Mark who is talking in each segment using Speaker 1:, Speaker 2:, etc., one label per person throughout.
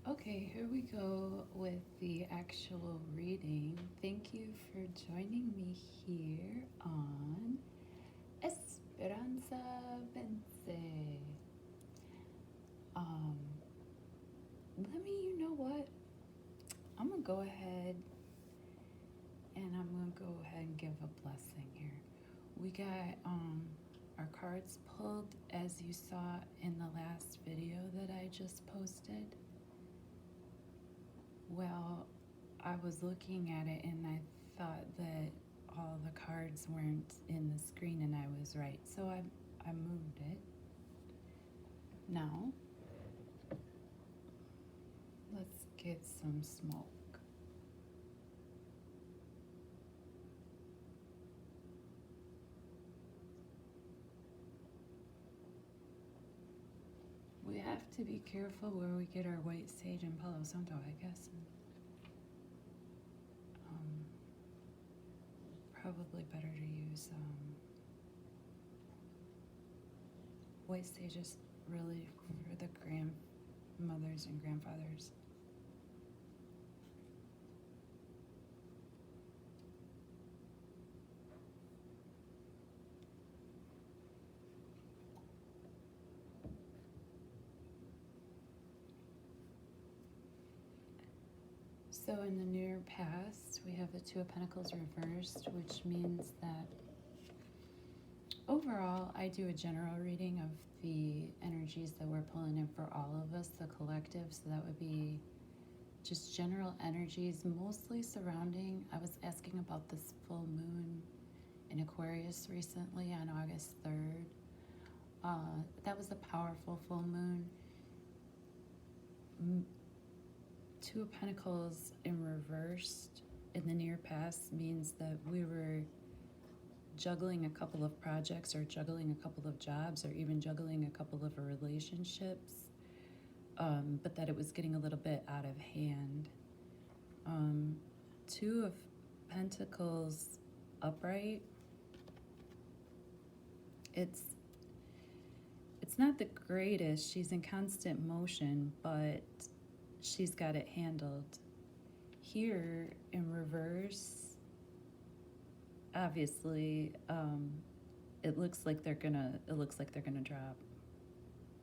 Speaker 1: Okay, here we go with the actual reading. Thank you for joining me here on Esperanza Vence. Um, you know what? I'm gonna go ahead and give a blessing here. We got our cards pulled as you saw in the last video that I just posted. Well, I was looking at it and I thought that all the cards weren't in the screen, and I was right. So I moved it. Now, let's get some smoke. We have to be careful where we get our white sage and Palo Santo, I guess. Probably better to use white sage is really for the grandmothers and grandfathers. So in the near past, we have the Two of Pentacles reversed, which means that overall, I do a general reading of the energies that we're pulling in for all of us, the collective. So that would be just general energies, mostly surrounding. I was asking about this full moon in Aquarius recently on August 3rd. That was a powerful full moon. Two of Pentacles in reversed in the near past means that we were juggling a couple of projects or juggling a couple of jobs or even juggling a couple of relationships, but that it was getting a little bit out of hand. Two of Pentacles upright, it's not the greatest. She's in constant motion, but she's got it handled. Here in reverse, obviously, it looks like they're gonna drop.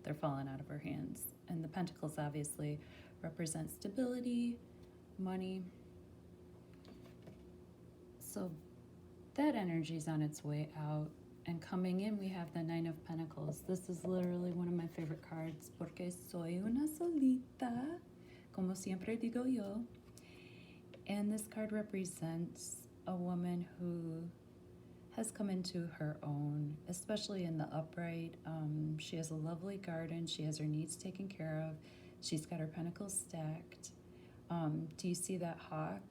Speaker 1: They're falling out of her hands. And the Pentacles obviously represent stability, money. So that energy's on its way out. And coming in, we have the Nine of Pentacles. This is literally one of my favorite cards, porque soy una solita, como siempre digo yo. And this card represents a woman who has come into her own, especially in the upright. She has a lovely garden. She has her needs taken care of. She's got her pentacles stacked. Do you see that hawk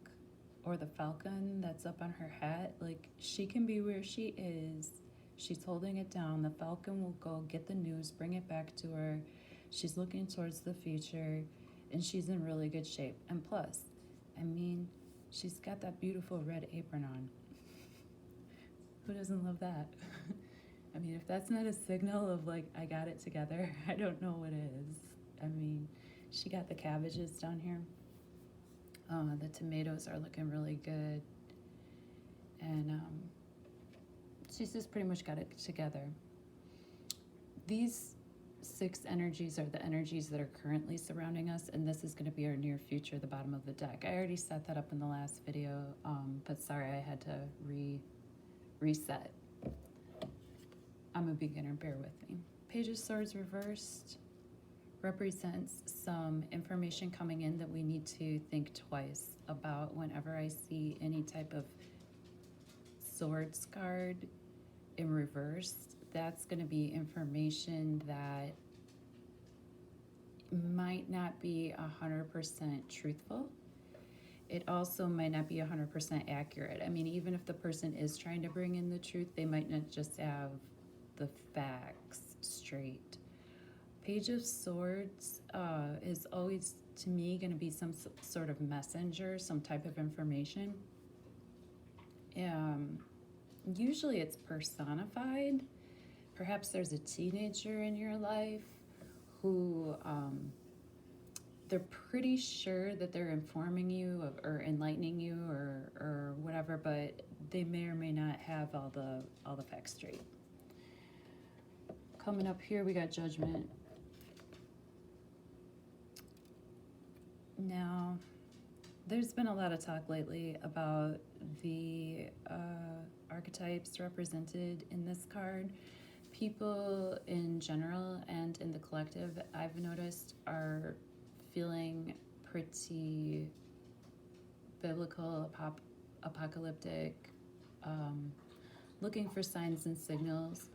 Speaker 1: or the falcon that's up on her hat? Like, she can be where she is. She's holding it down. The falcon will go get the news, bring it back to her. She's looking towards the future, and she's in really good shape. And plus, I mean, she's got that beautiful red apron on. Who doesn't love that? I mean, if that's not a signal of like, I got it together, I don't know what is. I mean, she got the cabbages down here. The tomatoes are looking really good. And she's just pretty much got it together. These 6 energies are the energies that are currently surrounding us, and this is going to be our near future, the bottom of the deck. I already set that up in the last video, but sorry, I had to reset. I'm a beginner, bear with me. Page of Swords reversed represents some information coming in that we need to think twice about whenever I see any type of Swords card in reverse. That's going to be information that might not be 100% truthful. It also might not be 100% accurate. I mean, even if the person is trying to bring in the truth, they might not just have the facts straight. Page of Swords is always, to me, going to be some sort of messenger, some type of information. Usually it's personified. Perhaps there's a teenager in your life who they're pretty sure that they're informing you or enlightening you or whatever, but they may or may not have all the facts straight. Coming up here, we got Judgment. Now, there's been a lot of talk lately about the archetypes represented in this card. People in general and in the collective, I've noticed, are feeling pretty biblical, apocalyptic, looking for signs and signals,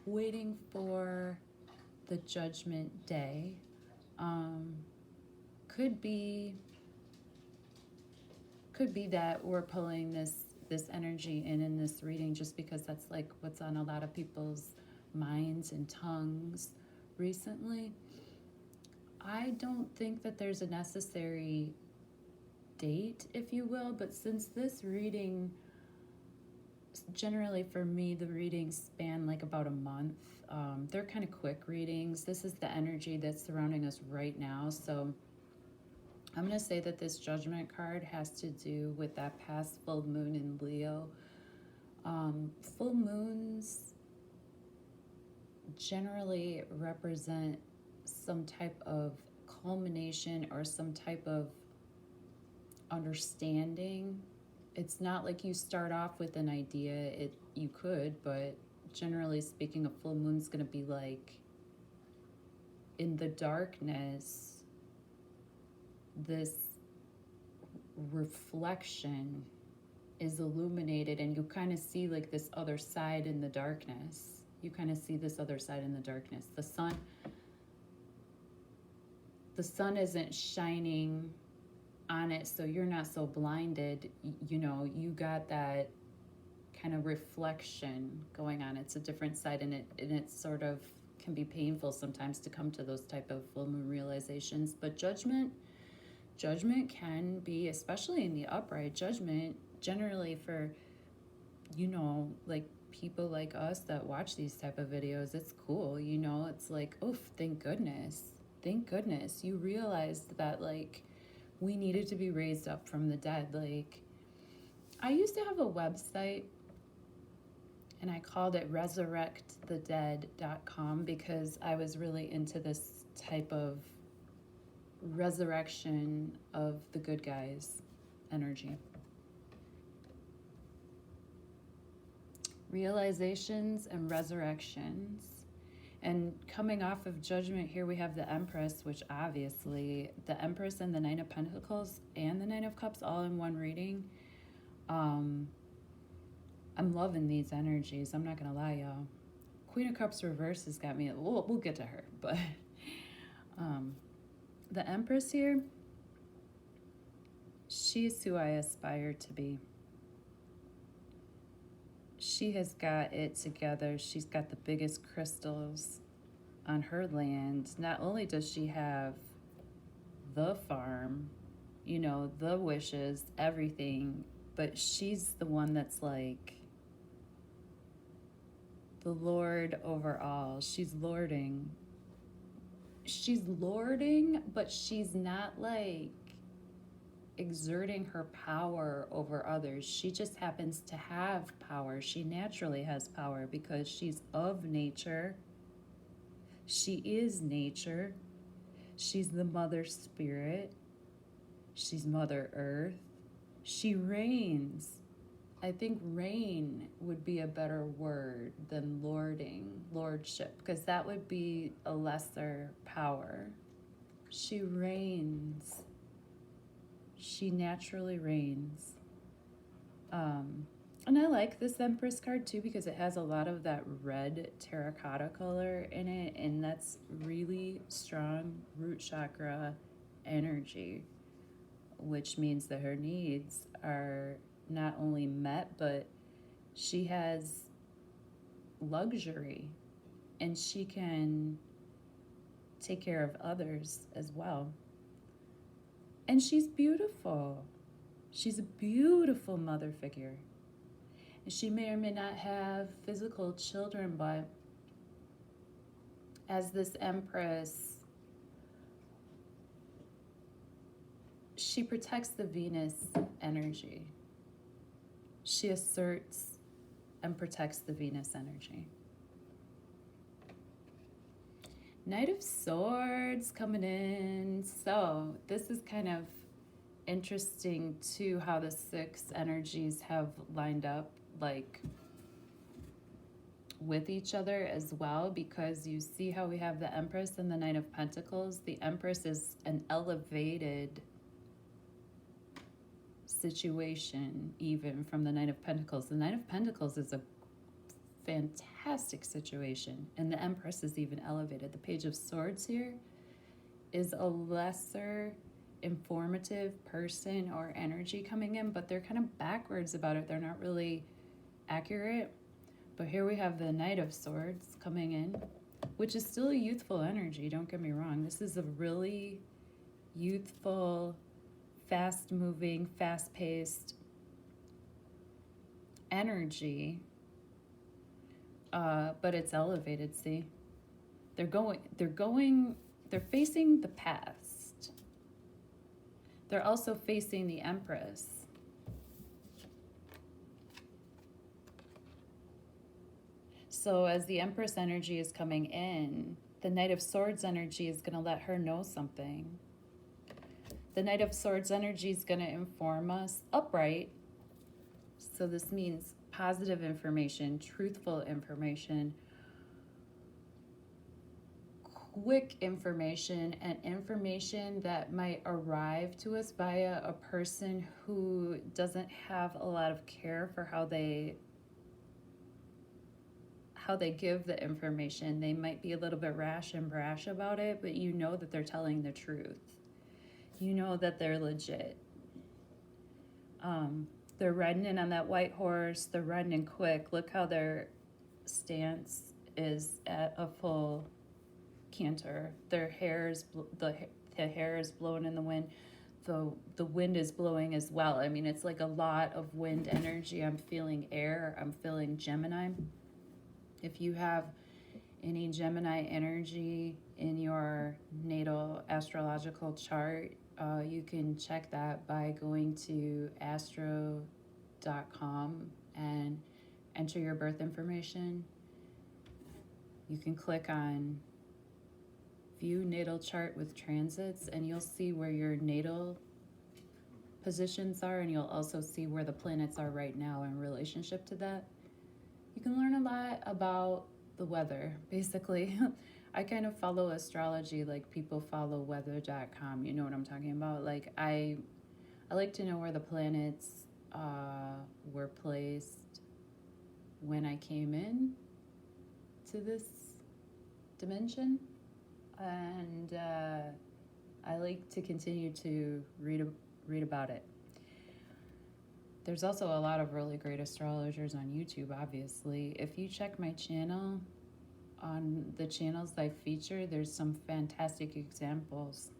Speaker 1: waiting for the judgment day. Could be that we're pulling this energy in this reading just because that's like what's on a lot of people's minds and tongues recently. I don't think that there's a necessary date, if you will, but since this reading, generally for me, the readings span like about a month. They're kind of quick readings. This is the energy that's surrounding us right now, so I'm going to say that this Judgment card has to do with that past full moon in Leo. Full moons generally represent some type of culmination or some type of understanding. It's not like you start off with an idea. You could, but generally speaking, a full moon's going to be like in the darkness, this reflection is illuminated and you kind of see like this other side in the darkness. You kind of see this other side in the darkness. The sun isn't shining on it, so you're not so blinded. You know, you got that kind of reflection going on. It's a different side, and it sort of can be painful sometimes to come to those type of full moon realizations. But judgment can be, especially in the upright, judgment generally for, you know, like people like us that watch these type of videos, it's cool, you know, it's like, oof, thank goodness you realized that, like, we needed to be raised up from the dead. Like, I used to have a website and I called it resurrectthedead.com because I was really into this type of resurrection of the good guys energy. Realizations and resurrections. And coming off of Judgment, here we have the Empress, which obviously the Empress and the Nine of Pentacles and the Nine of Cups all in one reading. I'm loving these energies. I'm not gonna lie, y'all. Queen of Cups reverse has got me. We'll get to her, but the Empress here, she's who I aspire to be. She has got it together. She's got the biggest crystals on her land. Not only does she have the farm, you know, the wishes, everything, but she's the one that's like the Lord over all. She's lording, but she's not like exerting her power over others. She just happens to have power. She naturally has power because she's of nature. She is nature. She's the mother spirit. She's Mother Earth. She reigns. I think reign would be a better word than lordship, because that would be a lesser power. She reigns. She naturally reigns. And I like this Empress card too because it has a lot of that red terracotta color in it, and that's really strong root chakra energy, which means that her needs are not only met, but she has luxury and she can take care of others as well. And she's beautiful. She's a beautiful mother figure. And she may or may not have physical children, but as this Empress she protects the Venus energy. She asserts and protects the Venus energy. Knight of Swords coming in. So this is kind of interesting too, how the 6 energies have lined up like with each other as well, because you see how we have the Empress and the Knight of Pentacles. The Empress is an elevated situation even from the Knight of Pentacles. The Knight of Pentacles is a fantastic situation, and the Empress is even elevated. The Page of Swords here is a lesser informative person or energy coming in, but they're kind of backwards about it. They're not really accurate. But here we have the Knight of Swords coming in, which is still a youthful energy, don't get me wrong. This is a really youthful, fast-moving, fast-paced energy, but it's elevated, see? They're facing the past. They're also facing the Empress. So as the Empress energy is coming in, the Knight of Swords energy is going to let her know something. The Knight of Swords energy is going to inform us upright. So this means positive information, truthful information, quick information, and information that might arrive to us via a person who doesn't have a lot of care for how they give the information. They might be a little bit rash and brash about it, but you know that they're telling the truth. You know that they're legit. They're riding in on that white horse. They're riding in quick. Look how their stance is at a full canter. Their hair is the hair is blowing in the wind. The wind is blowing as well. I mean, it's like a lot of wind energy. I'm feeling air. I'm feeling Gemini. If you have any Gemini energy in your natal astrological chart, you can check that by going to astro.com and enter your birth information. You can click on View Natal Chart with Transits, and you'll see where your natal positions are, and you'll also see where the planets are right now in relationship to that. You can learn a lot about the weather, basically. I kind of follow astrology like people follow weather.com. You know what I'm talking about? Like I like to know where the planets were placed when I came in to this dimension. And I like to continue to read about it. There's also a lot of really great astrologers on YouTube, obviously. If you check my channel, on the channels I feature, there's some fantastic examples.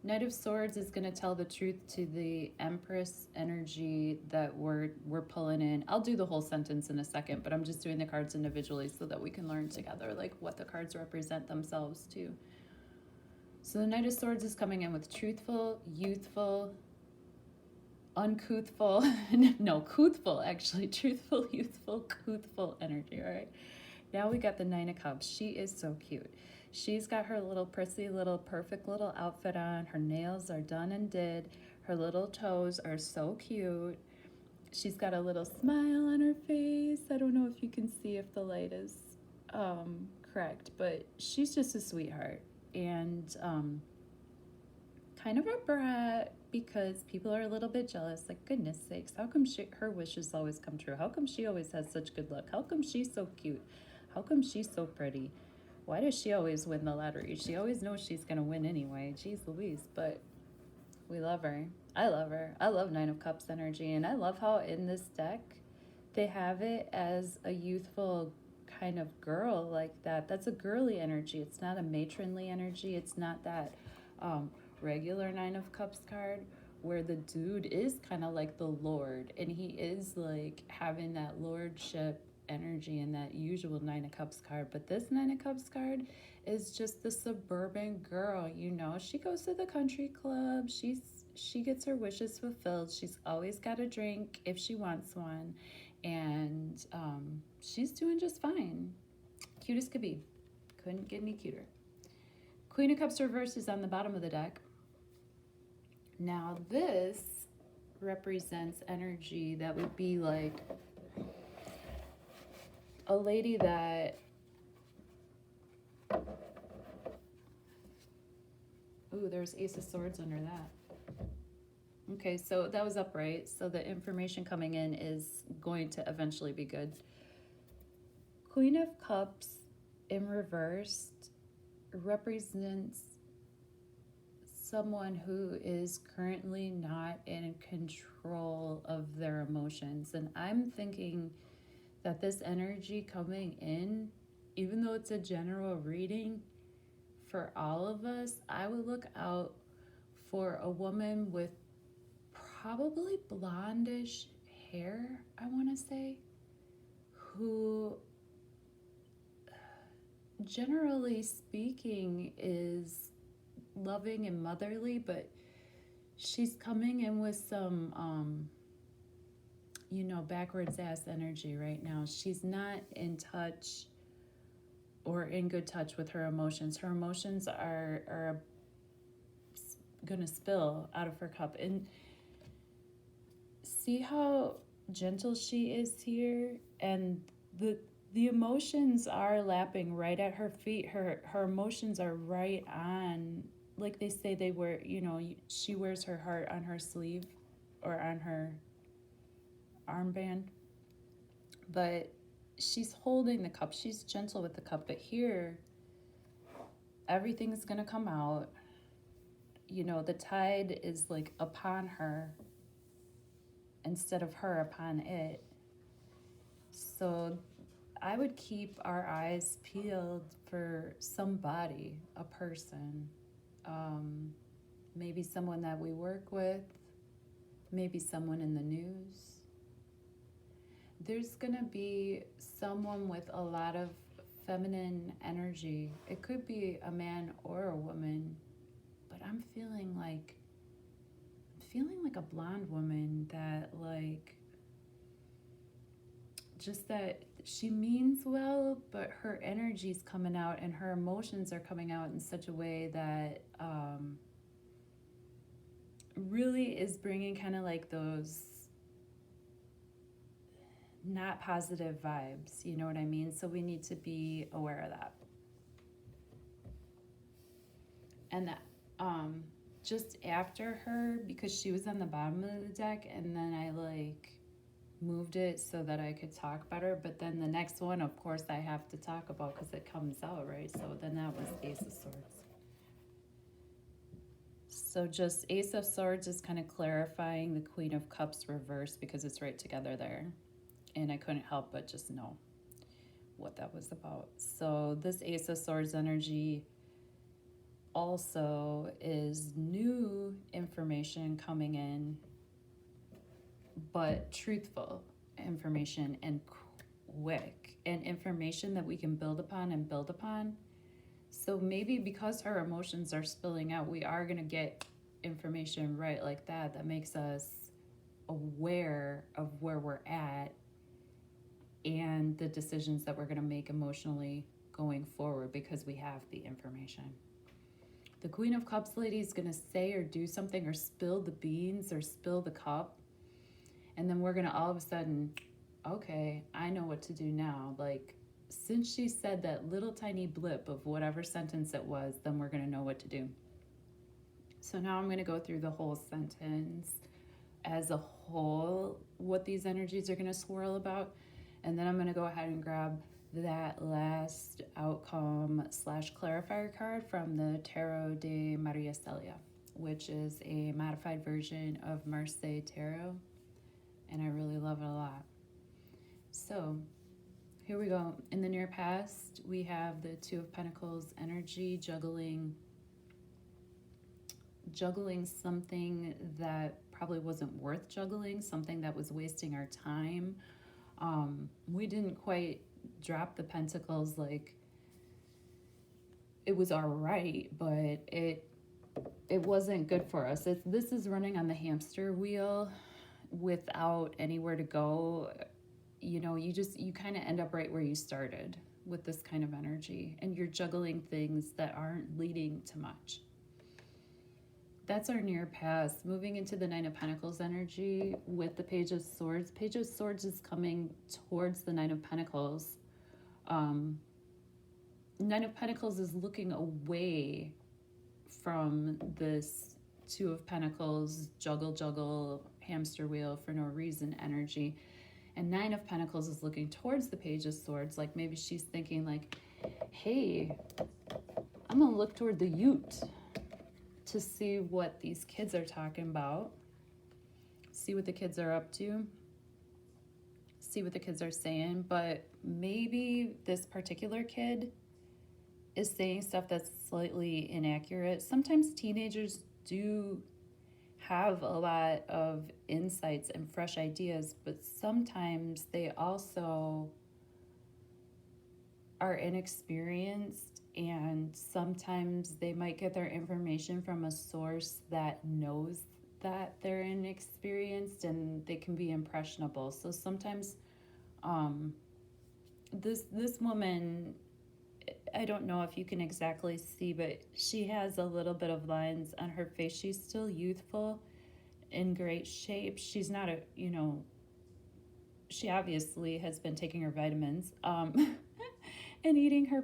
Speaker 1: Knight of Swords is going to tell the truth to the Empress energy that we're pulling in. I'll do the whole sentence in a second, but I'm just doing the cards individually so that we can learn together like what the cards represent themselves to. So the Knight of Swords is coming in with truthful, youthful, uncouthful, no, couthful actually, truthful, youthful, couthful energy, all right? Now we got the Nine of Cups. She is so cute. She's got her little prissy little perfect little outfit on. Her nails are done and did. Her little toes are so cute. She's got a little smile on her face. I don't know if you can see if the light is correct, but she's just a sweetheart. And kind of a brat, because people are a little bit jealous. Like, goodness sakes, how come her wishes always come true? How come she always has such good luck? How come she's so cute? How come she's so pretty? Why does she always win the lottery? She always knows she's going to win anyway. Jeez Louise, but we love her. I love her. I love Nine of Cups energy, and I love how in this deck they have it as a youthful kind of girl like that. That's a girly energy. It's not a matronly energy. It's not that regular Nine of Cups card where the dude is kind of like the Lord, and he is like having that lordship energy in that usual Nine of Cups card. But this Nine of Cups card is just the suburban girl, you know. She goes to the country club. She gets her wishes fulfilled. She's always got a drink if she wants one. And she's doing just fine. Cute as could be. Couldn't get any cuter. Queen of Cups reversed is on the bottom of the deck. Now this represents energy that would be like a lady that, ooh, there's Ace of Swords under that. Okay, so that was upright. So the information coming in is going to eventually be good. Queen of Cups in reversed represents someone who is currently not in control of their emotions. And I'm thinking that this energy coming in, even though it's a general reading for all of us, I would look out for a woman with probably blondish hair, I want to say, who generally speaking is loving and motherly, but she's coming in with some you know, backwards ass energy right now. She's not in touch or in good touch with her emotions. Her emotions are gonna spill out of her cup. And see how gentle she is here, and the emotions are lapping right at her feet. Her emotions are right on, like they say they wear, you know, she wears her heart on her sleeve or on her armband. But she's holding the cup. She's gentle with the cup. But here, everything's going to come out. You know, the tide is like upon her instead of her upon it. So I would keep our eyes peeled for somebody, a person, maybe someone that we work with, maybe someone in the news. There's gonna be someone with a lot of feminine energy. It could be a man or a woman, but I'm feeling like a blonde woman that, like, just that she means well, but her energy's coming out and her emotions are coming out in such a way that really is bringing kind of like those not positive vibes, you know what I mean? So we need to be aware of that. And just after her, because she was on the bottom of the deck, and then I like moved it so that I could talk better, but then the next one, of course, I have to talk about because it comes out, right? So then that was Ace of Swords. So just Ace of Swords is kind of clarifying the Queen of Cups reversed because it's right together there. And I couldn't help but just know what that was about. So this Ace of Swords energy also is new information coming in, but truthful information and quick, and information that we can build upon and build upon. So maybe because her emotions are spilling out, we are going to get information right like that that makes us aware of where we're at and the decisions that we're going to make emotionally going forward because we have the information. The Queen of Cups lady is going to say or do something or spill the beans or spill the cup. And then we're going to all of a sudden, okay, I know what to do now. Like, since she said that little tiny blip of whatever sentence it was, then we're going to know what to do. So now I'm going to go through the whole sentence as a whole, what these energies are going to swirl about. And then I'm going to go ahead and grab that last outcome / clarifier card from the Tarot de Maria Celia, which is a modified version of Marseille Tarot. And I really love it a lot. So here we go. In the near past, we have the Two of Pentacles energy juggling something that probably wasn't worth juggling, something that was wasting our time, We didn't quite drop the pentacles like it was all right, but it wasn't good for us. This is running on the hamster wheel without anywhere to go. You know, you kind of end up right where you started with this kind of energy, and you're juggling things that aren't leading to much. That's our near past. Moving into the Nine of Pentacles energy with the Page of Swords. Page of Swords is coming towards the Nine of Pentacles. Nine of Pentacles is looking away from this Two of Pentacles, juggle, hamster wheel for no reason energy. And Nine of Pentacles is looking towards the Page of Swords. Like maybe she's thinking like, hey, I'm going to look toward the ute to see what these kids are talking about. See what the kids are up to. See what the kids are saying. But maybe this particular kid is saying stuff that's slightly inaccurate. Sometimes teenagers do have a lot of insights and fresh ideas, but sometimes they also are inexperienced, and sometimes they might get their information from a source that knows that they're inexperienced, and they can be impressionable. So sometimes this woman, I don't know if you can exactly see, but she has a little bit of lines on her face. She's still youthful, in great shape. She's not a, you know, she obviously has been taking her vitamins and eating her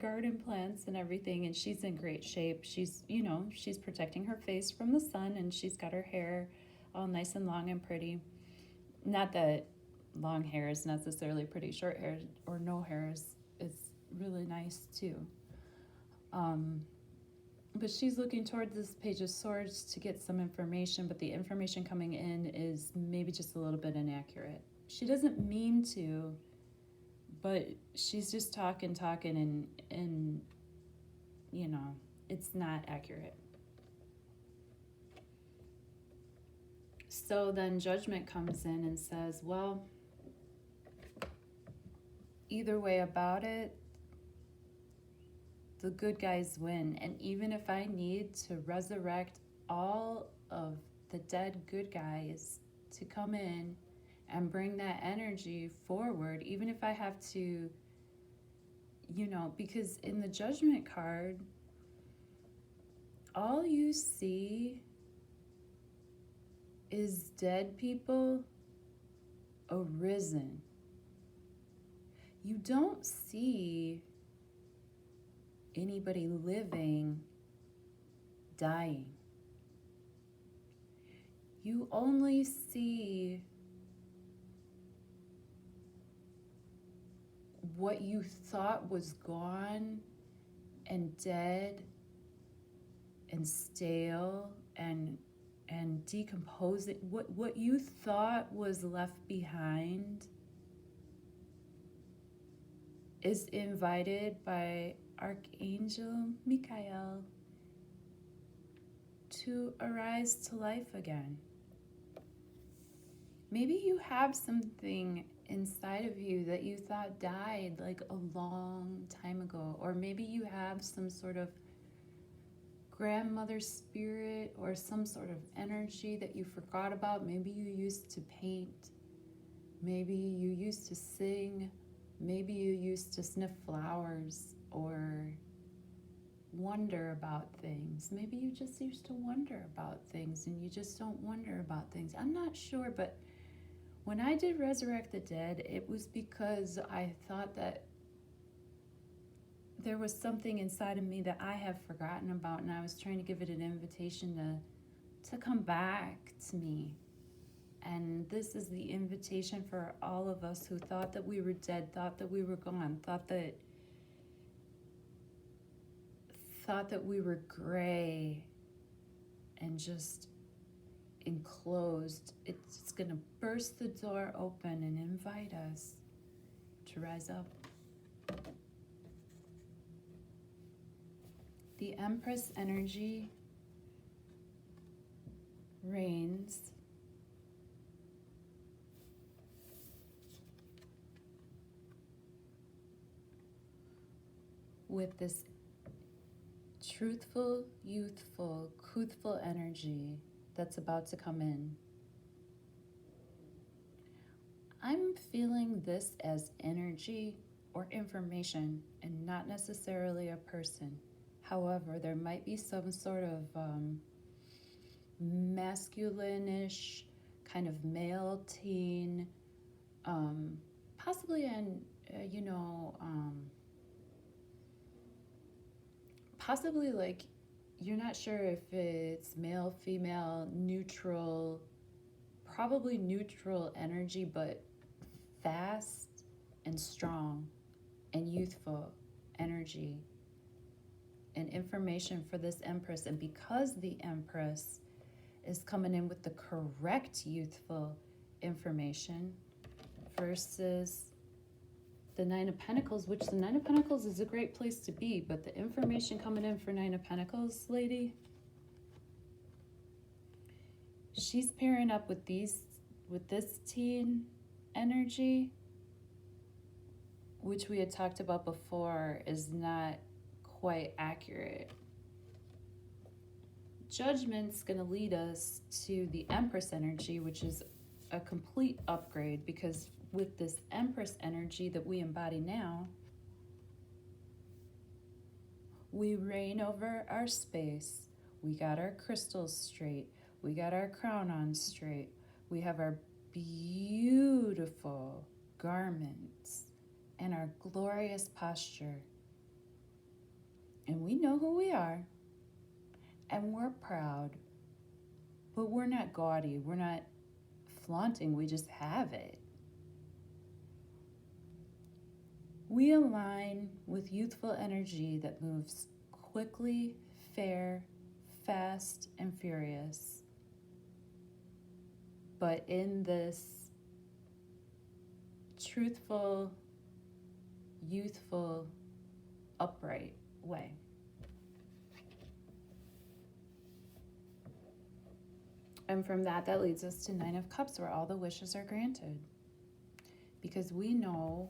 Speaker 1: garden plants and everything, and she's in great shape. She's, you know, she's protecting her face from the sun, and she's got her hair all nice and long and pretty. Not that long hair is necessarily pretty. Short hair or no hair is really nice too. But she's looking toward this Page of Swords to get some information, but the information coming in is maybe just a little bit inaccurate. She doesn't mean to, but she's just talking and you know, it's not accurate. So then Judgment comes in and says, well, either way about it, the good guys win. And even if I need to resurrect all of the dead good guys to come in and bring that energy forward, even if I have to, you know, because in the Judgment card, all you see is dead people arisen. You don't see anybody living dying. You only see what you thought was gone and dead and stale and decomposing. What you thought was left behind is invited by Archangel Michael to arise to life again. Maybe you have something inside of you that you thought died like a long time ago, or maybe you have some sort of grandmother spirit or some sort of energy that you forgot about. Maybe you used to paint, maybe you used to sing, maybe you used to sniff flowers or wonder about things. Maybe you just used to wonder about things and you just don't wonder about things. I'm not sure, but when I did Resurrect the Dead, it was because I thought that there was something inside of me that I have forgotten about, and I was trying to give it an invitation to come back to me. And this is the invitation for all of us who thought that we were dead, thought that we were gone, thought that we were gray and just enclosed. It's going to burst the door open and invite us to rise up. The Empress energy reigns. with this truthful, youthful, truthful energy that's about to come in. I'm feeling this as energy or information and not necessarily a person. However, there might be some sort of masculine-ish kind of male teen, possibly possibly like you're not sure if it's male, female, neutral, probably neutral energy, but fast and strong and youthful energy and information for this Empress. And because the Empress is coming in with the correct youthful information versus the Nine of Pentacles, which the Nine of Pentacles is a great place to be, but the information coming in for Nine of Pentacles, lady, she's pairing up with this teen energy, which we had talked about before is not quite accurate. Judgment's going to lead us to the Empress energy, which is a complete upgrade, because with this Empress energy that we embody now, we reign over our space. We got our crystals straight. We got our crown on straight. We have our beautiful garments and our glorious posture. And we know who we are. And we're proud. But we're not gaudy. We're not flaunting. We just have it. We align with youthful energy that moves quickly, fair, fast, and furious. But in this truthful, youthful, upright way. And from that leads us to Nine of Cups, where all the wishes are granted. Because we know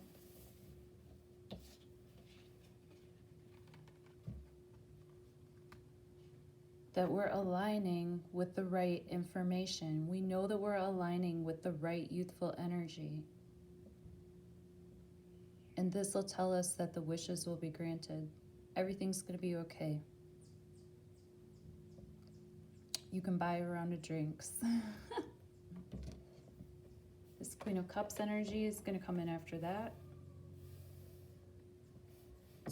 Speaker 1: that we're aligning with the right information. We know that we're aligning with the right youthful energy. And this will tell us that the wishes will be granted. Everything's going to be okay. You can buy a round of drinks. This Queen of Cups energy is going to come in after that,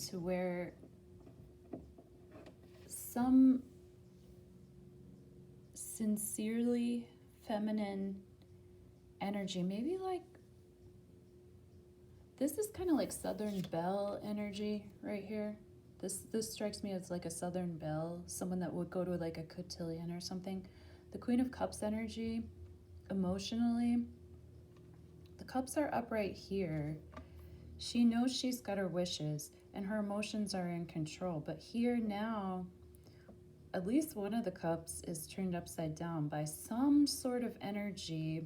Speaker 1: to where some sincerely feminine energy, maybe like, this is kind of like Southern Belle energy right here. This strikes me as like a Southern Belle, someone that would go to like a cotillion or something. The Queen of Cups energy, emotionally, the cups are upright here. She knows she's got her wishes and her emotions are in control. But here now, at least one of the cups is turned upside down by some sort of energy.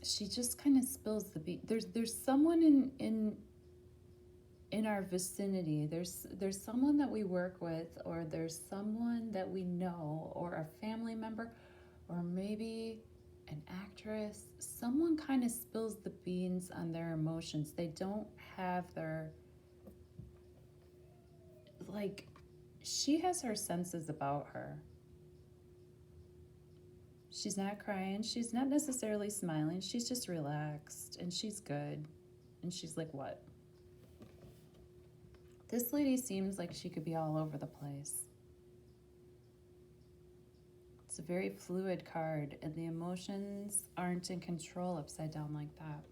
Speaker 1: She just kind of spills the beans. There's someone in our vicinity. There's someone that we work with, or there's someone that we know, or a family member, or maybe an actress. Someone kind of spills the beans on their emotions. They don't have their, like, she has her senses about her. She's not crying. She's not necessarily smiling. She's just relaxed and she's good. And she's like, what? This lady seems like she could be all over the place. It's a very fluid card, and the emotions aren't in control upside down like that.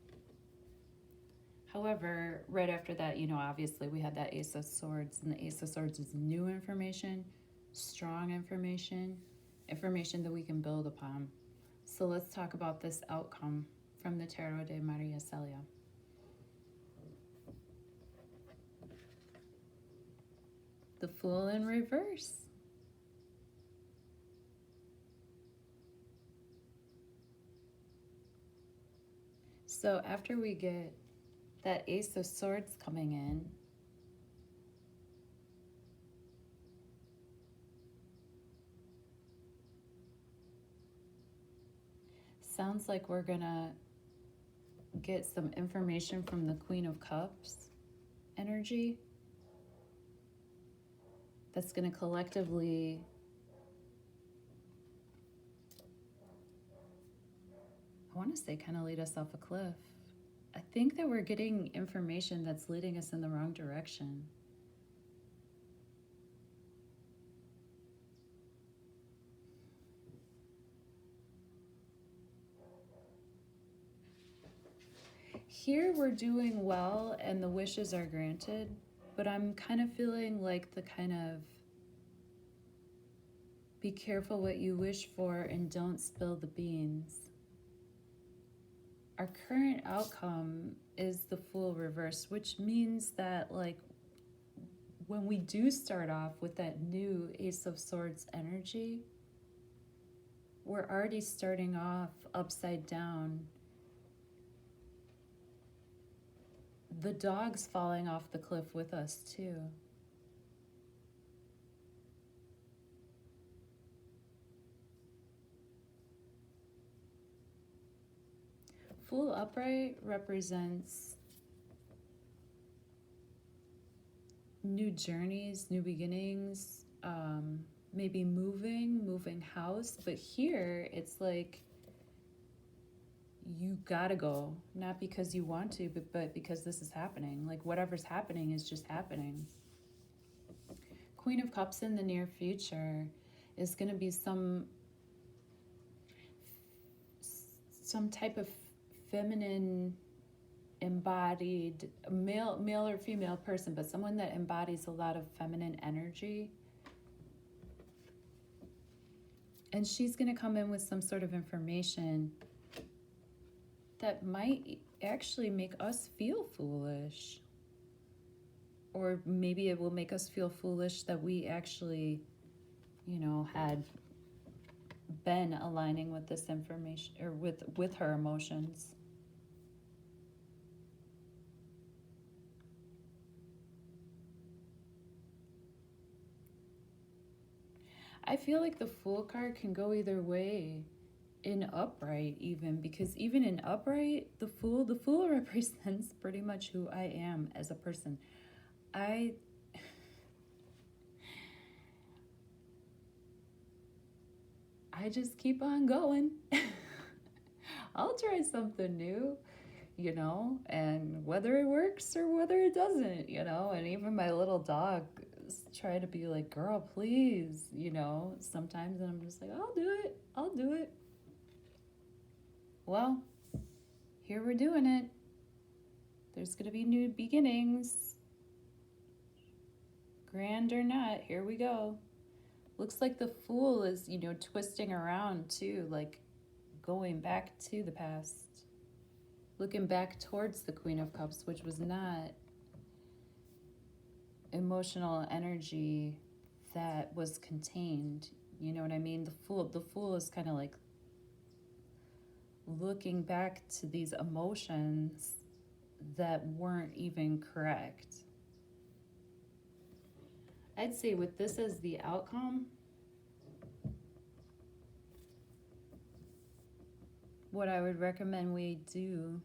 Speaker 1: However, right after that, obviously we had that Ace of Swords, and the Ace of Swords is new information, strong information, information that we can build upon. So let's talk about this outcome from the Tarot de Maria Celia. The Fool in reverse. So after we get that Ace of Swords coming in. Sounds like we're gonna get some information from the Queen of Cups energy that's gonna collectively I want to say kind of lead us off a cliff. I think that we're getting information that's leading us in the wrong direction. Here we're doing well and the wishes are granted, but I'm kind of feeling like the kind of be careful what you wish for and don't spill the beans. Our current outcome is the Fool reverse, which means that like when we do start off with that new Ace of Swords energy, we're already starting off upside down. The dog's falling off the cliff with us too. Fool upright represents new journeys, new beginnings, maybe moving house. But here it's like you gotta go, not because you want to, but because this is happening. Like whatever's happening is just happening. Queen of Cups in the near future is gonna be some type of feminine embodied male or female person, but someone that embodies a lot of feminine energy. And she's going to come in with some sort of information that might actually make us feel foolish. Or maybe it will make us feel foolish that we actually, had been aligning with this information or with her emotions. I feel like the Fool card can go either way in upright even, because even in upright, the Fool represents pretty much who I am as a person. I just keep on going. I'll try something new, and whether it works or whether it doesn't, and even my little dog try to be like, girl, please, sometimes, and I'm just like, I'll do it. Well, here we're doing it. There's gonna be new beginnings. Grand or not, here we go. Looks like the Fool is, twisting around too, like going back to the past. Looking back towards the Queen of Cups, which was not emotional energy that was contained. You know what I mean? The Fool is kind of like looking back to these emotions that weren't even correct. I'd say with this as the outcome, what I would recommend we do,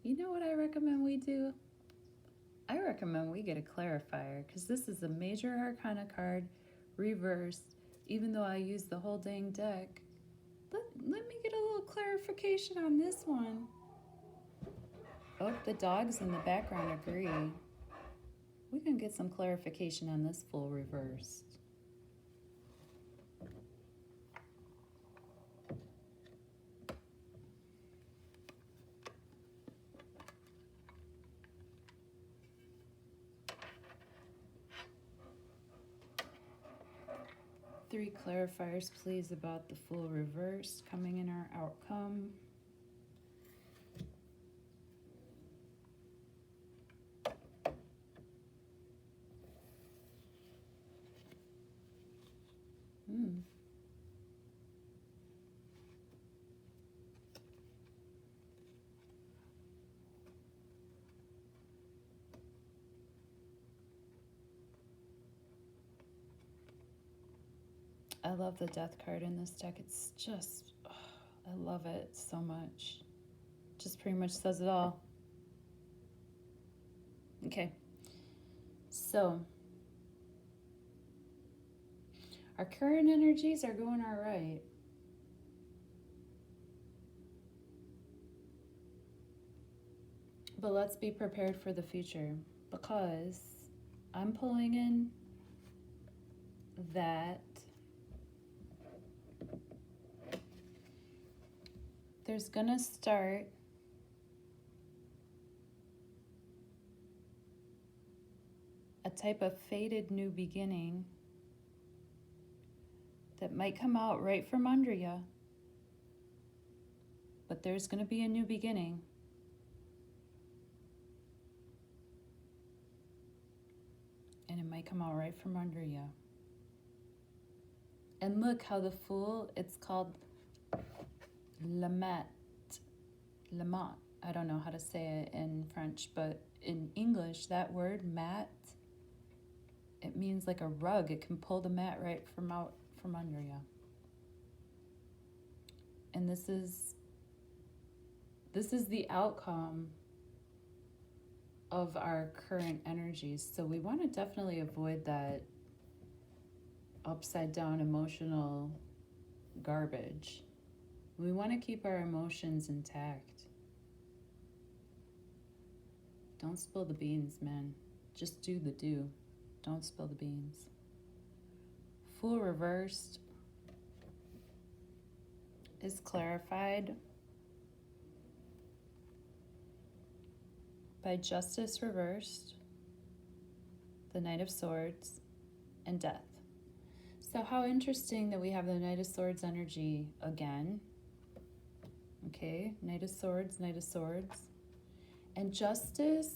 Speaker 1: you know what I recommend we do? I recommend we get a clarifier, because this is a major arcana card, reversed, even though I use the whole dang deck. Let me get a little clarification on this one. Oh, the dogs in the background agree. We can get some clarification on this Fool reversed. Three clarifiers, please, about the Fool reversed coming in our outcome. I love the death card in this deck. It's just, I love it so much. Just pretty much says it all. Okay. So, our current energies are going all right. But let's be prepared for the future, because I'm pulling in that there's gonna start a type of fated new beginning that might come out right from under you, but there's gonna be a new beginning. And it might come out right from under you. And look how the Fool, it's called Lamat. I don't know how to say it in French, but in English, that word mat, it means like a rug. It can pull the mat right from out from under you. And this is the outcome of our current energies. So we want to definitely avoid that upside down emotional garbage. We want to keep our emotions intact. Don't spill the beans, man. Just do the do. Don't spill the beans. Fool reversed is clarified by Justice reversed, the Knight of Swords, and Death. So how interesting that we have the Knight of Swords energy again. Okay, Knight of Swords, Knight of Swords. And Justice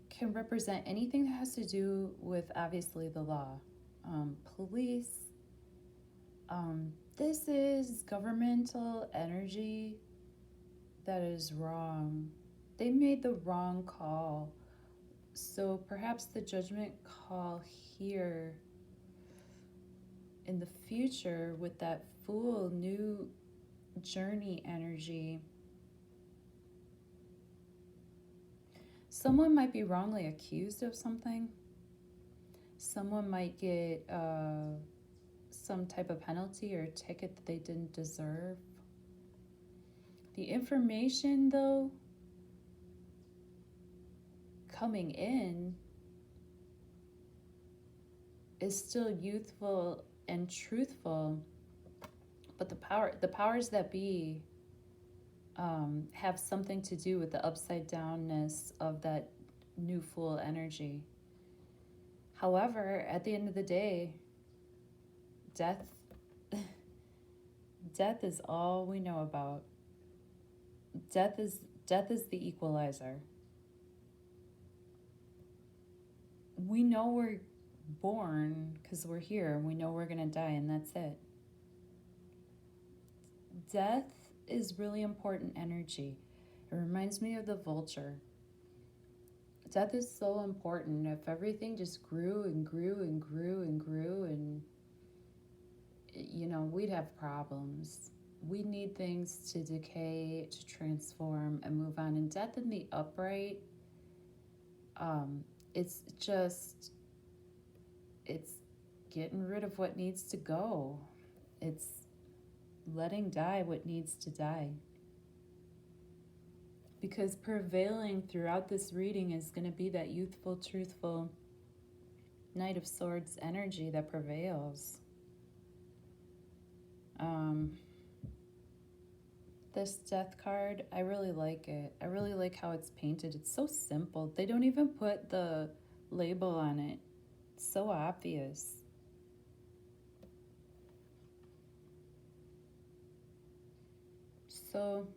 Speaker 1: can represent anything that has to do with, obviously, the law. Police. This is governmental energy that is wrong. They made the wrong call. So perhaps the judgment call here in the future with that Fool, new journey energy. Someone might be wrongly accused of something. Someone might get some type of penalty or ticket that they didn't deserve. The information, though, coming in is still youthful and truthful, but the powers that be have something to do with the upside downness of that new Fool energy. However, at the end of the day, death is all we know about. Death is the equalizer. We know we're born because we're here, and we know we're going to die, and that's it. Death is really important energy. It reminds me of the vulture. Death is so important. If everything just grew and grew and grew and grew, and we'd have problems. We need things to decay, to transform, and move on. And death in the upright, it's getting rid of what needs to go. It's letting die what needs to die. Because prevailing throughout this reading is going to be that youthful, truthful Knight of Swords energy that prevails. This Death card, I really like it. I really like how it's painted. It's so simple. They don't even put the label on it. It's so obvious. So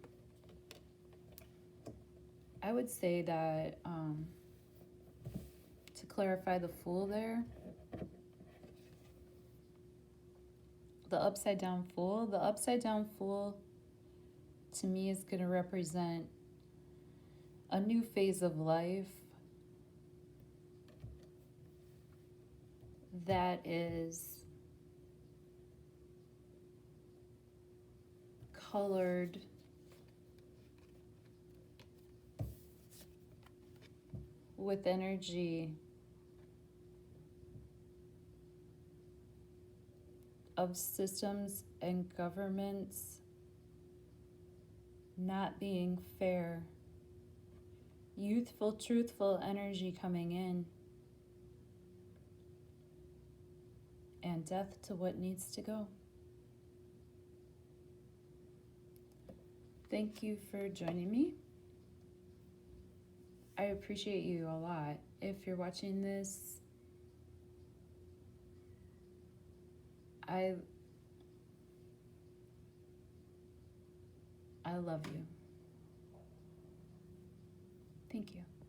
Speaker 1: I would say that to clarify the Fool there, the upside down Fool to me is going to represent a new phase of life that is colored with energy of systems and governments not being fair. Youthful, truthful energy coming in. And death to what needs to go. Thank you for joining me. I appreciate you a lot. If you're watching this, I love you. Thank you.